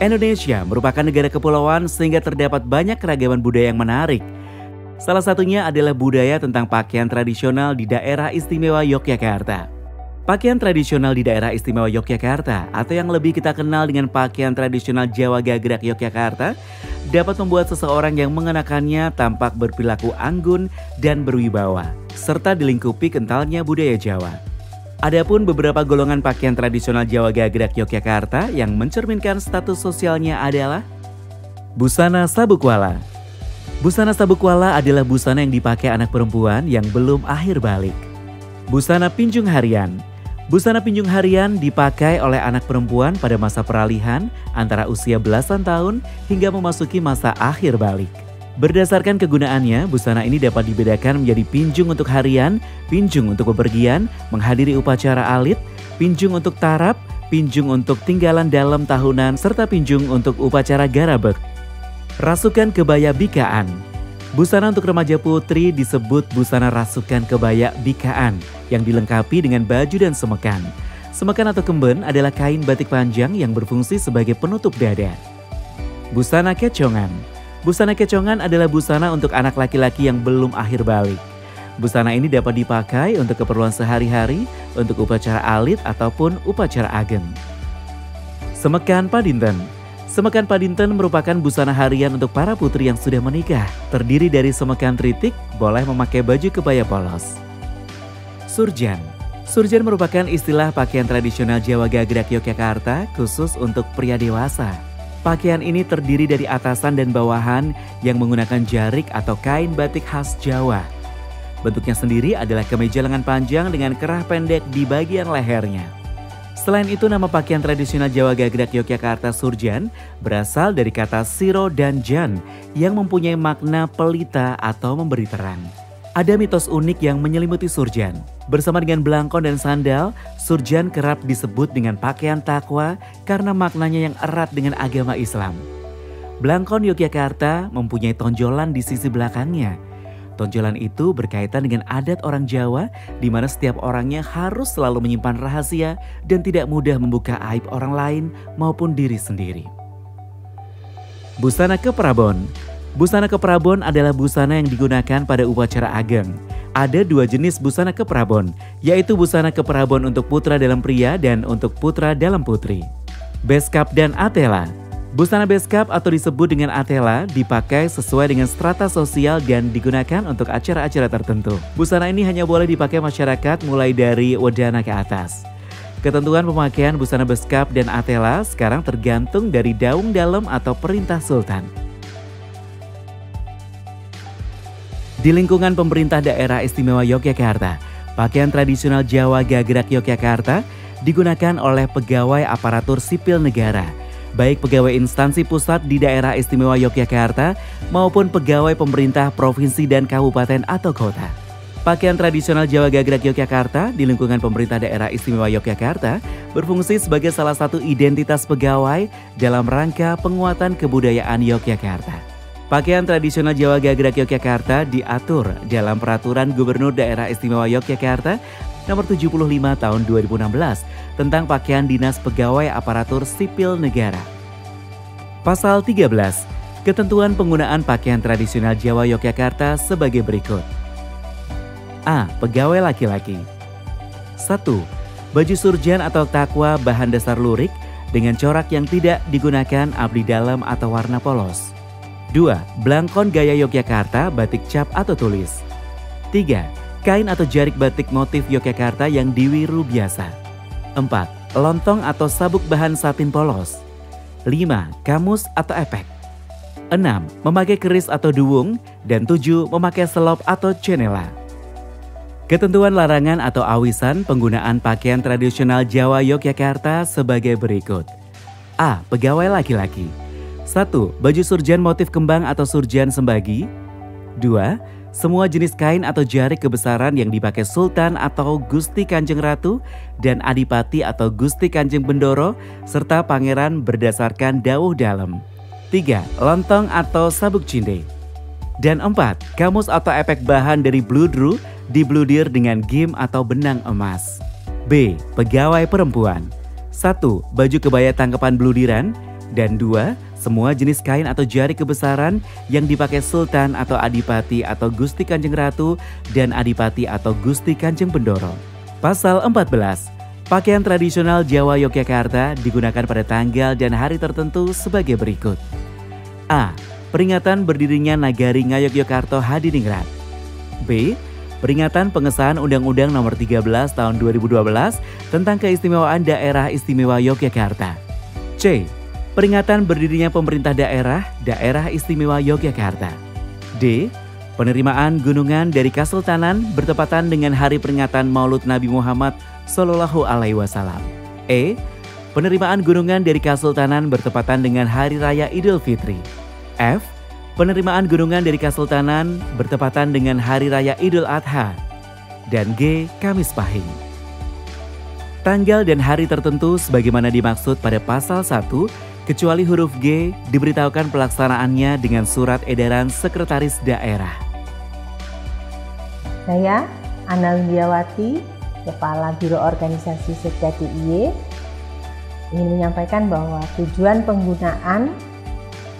Indonesia merupakan negara kepulauan sehingga terdapat banyak keragaman budaya yang menarik. Salah satunya adalah budaya tentang pakaian tradisional di daerah istimewa Yogyakarta. Pakaian tradisional di daerah istimewa Yogyakarta atau yang lebih kita kenal dengan pakaian tradisional Jawa Gagerak Yogyakarta dapat membuat seseorang yang mengenakannya tampak berperilaku anggun dan berwibawa, serta dilingkupi kentalnya budaya Jawa. Adapun beberapa golongan pakaian tradisional Jawa Gagerak Yogyakarta yang mencerminkan status sosialnya adalah busana sabukwala. Busana sabukwala adalah busana yang dipakai anak perempuan yang belum akhir balik. Busana pinjung harian. Busana pinjung harian dipakai oleh anak perempuan pada masa peralihan antara usia belasan tahun hingga memasuki masa akhir balik. Berdasarkan kegunaannya, busana ini dapat dibedakan menjadi pinjung untuk harian, pinjung untuk bepergian, menghadiri upacara alit, pinjung untuk tarap, pinjung untuk tinggalan dalam tahunan, serta pinjung untuk upacara garabek. Rasukan kebaya bikaan. Busana untuk remaja putri disebut busana rasukan kebaya bikaan yang dilengkapi dengan baju dan semekan. Semekan atau kemben adalah kain batik panjang yang berfungsi sebagai penutup dada. Busana kecongan. Busana kecongan adalah busana untuk anak laki-laki yang belum akhir balik. Busana ini dapat dipakai untuk keperluan sehari-hari, untuk upacara alit ataupun upacara ageng. Semekan padinten. Semekan padinten merupakan busana harian untuk para putri yang sudah menikah. Terdiri dari semekan tritik, boleh memakai baju kebaya polos. Surjan. Surjan merupakan istilah pakaian tradisional Jawa Gagerak Yogyakarta khusus untuk pria dewasa. Pakaian ini terdiri dari atasan dan bawahan yang menggunakan jarik atau kain batik khas Jawa. Bentuknya sendiri adalah kemeja lengan panjang dengan kerah pendek di bagian lehernya. Selain itu, nama pakaian tradisional Jawa Gagerak Yogyakarta surjan berasal dari kata siro dan jan yang mempunyai makna pelita atau memberi terang. Ada mitos unik yang menyelimuti surjan. Bersama dengan belangkon dan sandal, surjan kerap disebut dengan pakaian takwa karena maknanya yang erat dengan agama Islam. Belangkon Yogyakarta mempunyai tonjolan di sisi belakangnya. Tonjolan itu berkaitan dengan adat orang Jawa di mana setiap orangnya harus selalu menyimpan rahasia dan tidak mudah membuka aib orang lain maupun diri sendiri. Busana keprabon. Busana keprabon adalah busana yang digunakan pada upacara ageng. Ada dua jenis busana keprabon, yaitu busana keprabon untuk putra dalam pria dan untuk putra dalam putri. Beskap dan atela. Busana beskap atau disebut dengan atela dipakai sesuai dengan strata sosial dan digunakan untuk acara-acara tertentu. Busana ini hanya boleh dipakai masyarakat mulai dari wedana ke atas. Ketentuan pemakaian busana beskap dan atela sekarang tergantung dari daung dalam atau perintah sultan. Di lingkungan pemerintah daerah istimewa Yogyakarta, pakaian tradisional Jawa Gagerak Yogyakarta digunakan oleh pegawai aparatur sipil negara, baik pegawai instansi pusat di daerah istimewa Yogyakarta maupun pegawai pemerintah provinsi dan kabupaten atau kota. Pakaian tradisional Jawa Gagerak Yogyakarta di lingkungan pemerintah daerah istimewa Yogyakarta berfungsi sebagai salah satu identitas pegawai dalam rangka penguatan kebudayaan Yogyakarta. Pakaian tradisional Jawa Gagerak Yogyakarta diatur dalam Peraturan Gubernur Daerah Istimewa Yogyakarta Nomor 75 Tahun 2016 tentang Pakaian Dinas Pegawai Aparatur Sipil Negara. Pasal 13. Ketentuan penggunaan pakaian tradisional Jawa Yogyakarta sebagai berikut. A. Pegawai laki-laki. 1. Baju surjan atau takwa bahan dasar lurik dengan corak yang tidak digunakan abdi dalam atau warna polos. 2. Belangkon gaya Yogyakarta batik cap atau tulis. 3. Kain atau jarik batik motif Yogyakarta yang diwiru biasa. 4. Lontong atau sabuk bahan satin polos. 5. Kamus atau epek. 6. Memakai keris atau duwung. Dan 7. Memakai selop atau cenela. Ketentuan larangan atau awisan penggunaan pakaian tradisional Jawa Yogyakarta sebagai berikut. A. Pegawai laki-laki. 1. Baju surjan motif kembang atau surjan sembagi. 2. Semua jenis kain atau jarik kebesaran yang dipakai Sultan atau Gusti Kanjeng Ratu dan Adipati atau Gusti Kanjeng Bendoro serta Pangeran berdasarkan dawuh dalem. 3. Lontong atau sabuk cinde. Dan 4. Kamus atau epek bahan dari bludru dibludir dengan gim atau benang emas. B. Pegawai perempuan. 1. Baju kebaya tangkepan bludiran. Dan 2, semua jenis kain atau jari kebesaran yang dipakai Sultan atau Adipati atau Gusti Kanjeng Ratu dan Adipati atau Gusti Kanjeng Bendoro. Pasal 14. Pakaian tradisional Jawa Yogyakarta digunakan pada tanggal dan hari tertentu sebagai berikut. A. Peringatan berdirinya Nagari Ngayogyakarta Hadiningrat. B. Peringatan pengesahan Undang-Undang Nomor 13 Tahun 2012 tentang Keistimewaan Daerah Istimewa Yogyakarta. C. Peringatan berdirinya pemerintah Daerah Istimewa Yogyakarta. D. Penerimaan gunungan dari Kasultanan bertepatan dengan hari peringatan Maulud Nabi Muhammad Sallallahu Alaihi Wasallam. E. Penerimaan gunungan dari Kasultanan bertepatan dengan Hari Raya Idul Fitri. F. Penerimaan gunungan dari Kasultanan bertepatan dengan Hari Raya Idul Adha. Dan G. Kamis Pahing. Tanggal dan hari tertentu sebagaimana dimaksud pada pasal 1, kecuali huruf G, diberitahukan pelaksanaannya dengan surat edaran Sekretaris Daerah. Saya, Ana Windiawati, Kepala Biro Organisasi Sekda DIY, ingin menyampaikan bahwa tujuan penggunaan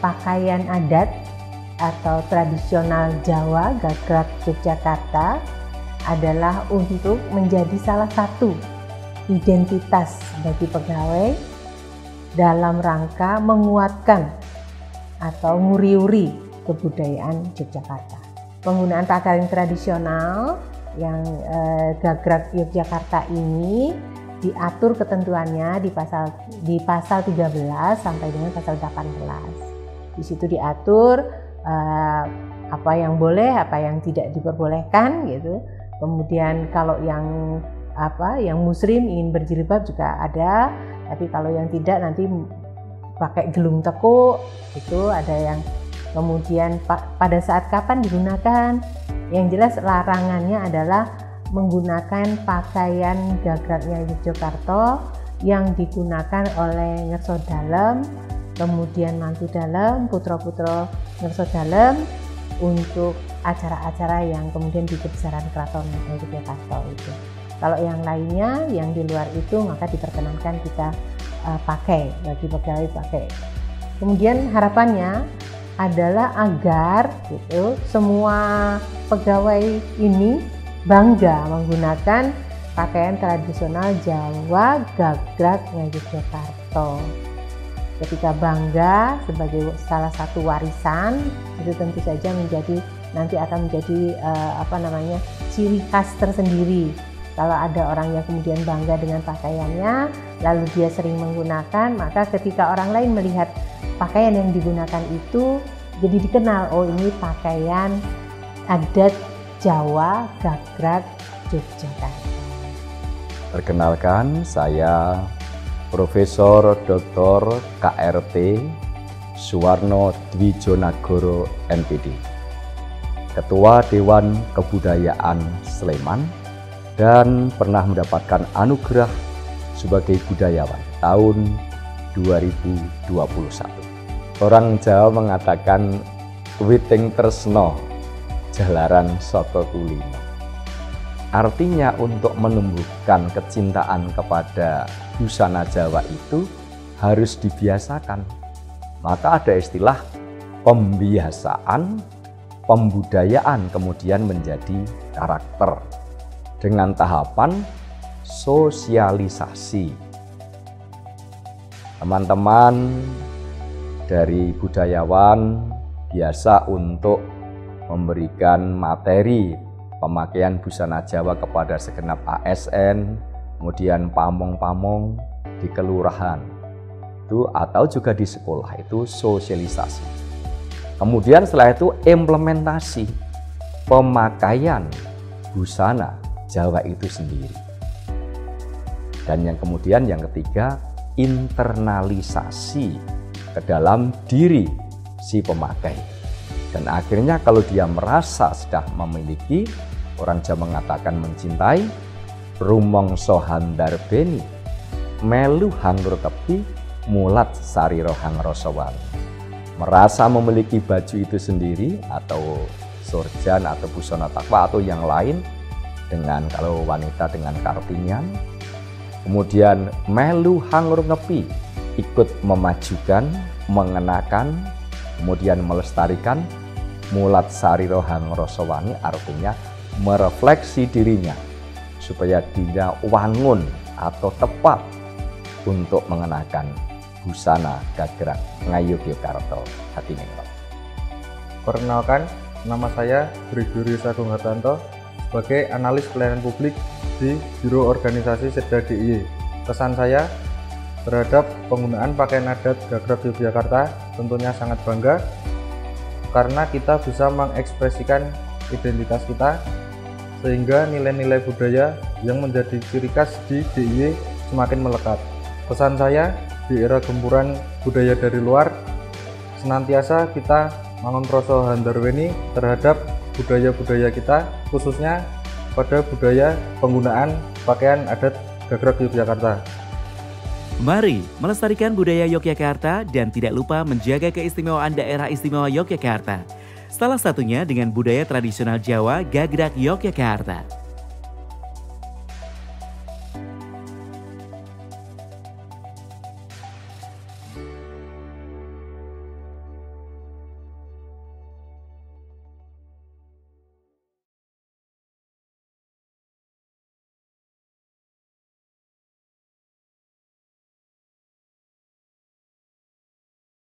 pakaian adat atau tradisional Jawa Gagrag Yogyakarta adalah untuk menjadi salah satu identitas bagi pegawai dalam rangka menguatkan atau nguri-uri kebudayaan Yogyakarta. Penggunaan pakaian tradisional yang Gagrag Yogyakarta ini diatur ketentuannya di pasal 13 sampai dengan pasal 18. Di situ diatur apa yang boleh, apa yang tidak diperbolehkan gitu. Kemudian kalau yang muslim ingin berjilbab juga ada. Tapi kalau yang tidak nanti pakai gelung tekuk, itu ada yang kemudian pada saat kapan digunakan. Yang jelas larangannya adalah menggunakan pakaian Gagragnya Yogyakarta yang digunakan oleh Ngerso Dalem, kemudian Mantu Dalem, putra-putra Ngerso Dalem untuk acara-acara yang kemudian di kebesaran Keraton Yogyakarta itu. Kalau yang lainnya, yang di luar itu maka diperkenankan kita pakai, bagi pegawai pakai. Kemudian harapannya adalah agar gitu, semua pegawai ini bangga menggunakan pakaian tradisional Jawa Gagrag Yogyakarta. Ketika bangga sebagai salah satu warisan, itu tentu saja nanti akan menjadi ciri khas tersendiri. Kalau ada orang yang kemudian bangga dengan pakaiannya, lalu dia sering menggunakan, maka ketika orang lain melihat pakaian yang digunakan itu, jadi dikenal, oh ini pakaian adat Jawa Gagrag Yogyakarta. Perkenalkan, saya Profesor Dr. KRT Suwarno Dwijonagoro MPD, Ketua Dewan Kebudayaan Sleman, dan pernah mendapatkan anugerah sebagai budayawan tahun 2021. Orang Jawa mengatakan witing tresno jalaran saka kulino. Artinya untuk menumbuhkan kecintaan kepada busana Jawa itu harus dibiasakan. Maka ada istilah pembiasaan, pembudayaan kemudian menjadi karakter. Dengan tahapan sosialisasi. Teman-teman dari budayawan biasa untuk memberikan materi pemakaian busana Jawa kepada segenap ASN, kemudian pamong-pamong di kelurahan itu atau juga di sekolah, itu sosialisasi. Kemudian setelah itu implementasi pemakaian busana Jawa itu sendiri. Dan yang kemudian yang ketiga, internalisasi ke dalam diri si pemakai. Dan akhirnya kalau dia merasa sudah memiliki, orang Jawa mengatakan mencintai, rumangsa handarbeni, melu hanggur tepi, mulat sarira hang rasa wali. Merasa memiliki baju itu sendiri atau sorjan atau busana takwa atau yang lain, dengan kalau wanita dengan kartinyan, kemudian melu hangur ngepi, ikut memajukan, mengenakan, kemudian melestarikan mulat sari rohang rosowani, artinya merefleksi dirinya supaya dia wangun atau tepat untuk mengenakan busana gagrak Ngayogyakarta Hatiningrat. Perkenalkan, nama saya Gregorius Agung Hartanto sebagai analis pelayanan publik di Biro Organisasi Setda DIY. Kesan saya terhadap penggunaan pakaian adat Gagrak Yogyakarta tentunya sangat bangga karena kita bisa mengekspresikan identitas kita sehingga nilai-nilai budaya yang menjadi ciri khas di DIY semakin melekat. Pesan saya di era gempuran budaya dari luar, senantiasa kita mangontroso handarweni terhadap budaya-budaya kita, khususnya pada budaya penggunaan pakaian adat Gagrak Yogyakarta. Mari melestarikan budaya Yogyakarta dan tidak lupa menjaga keistimewaan daerah istimewa Yogyakarta. Salah satunya dengan budaya tradisional Jawa Gagrak Yogyakarta.